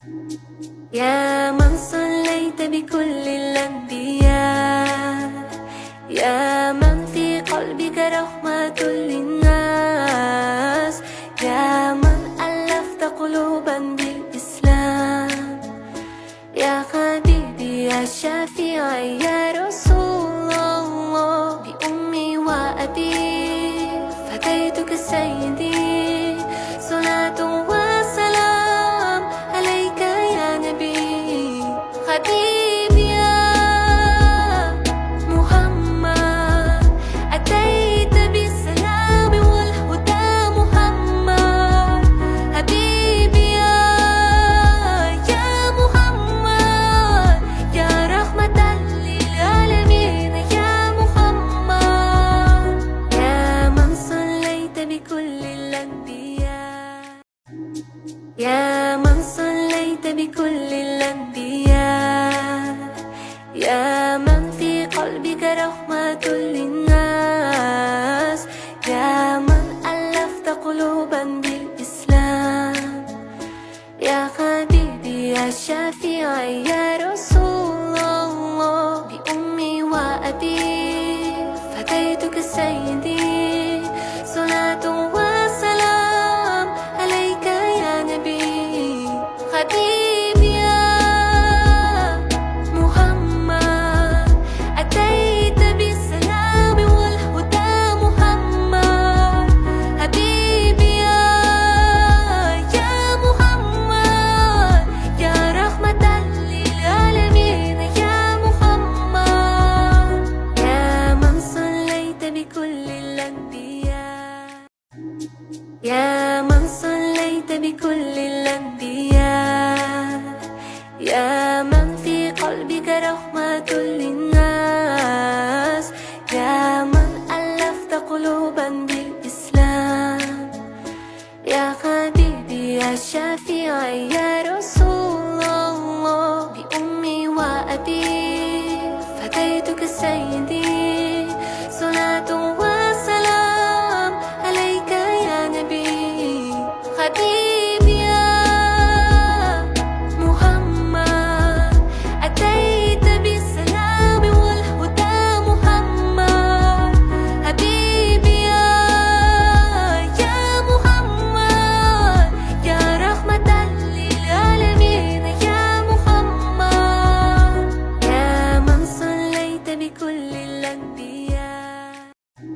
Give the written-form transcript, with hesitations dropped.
يا من صليت بكل الأنبياء، يا من في قلبك رحمة للناس، يا من ألفت قلوبا بالإسلام، يا حبيبي يا شافعي يا رسول الله، بأمي وأبي فديتك سيدي، صلاة وسلام عليك يا نبي حبيبي يا محمد، أتيت بالسلام والهدى محمد، حبيبي يا محمد، يا رحمة للعالمين يا محمد، يا من صليت بكل الأنبياء، يا من صليت بكل الأنبياء، يا من في قلبك رحمة للناس، يا من ألفت قلوبا بالإسلام، يا حبيبي يا شافعي يا رسول الله، بأمي وأبي فديتك سيدي، صلاة وسلام عليك يا نبي حبيبي يا محمد، أتيت بالسلام والهدى محمد، حبيبي يا محمد، يا رحمة للعالمين يا محمد، يا من صليت بكل الأنبياء، يا من صليت بكل الأنبياء، يا من في قلبك رحمة للناس، يا من ألفت قلوبا بالإسلام، يا حبيبي يا شافعي يا رسول الله، بأمي وأبي فديتك سيدي.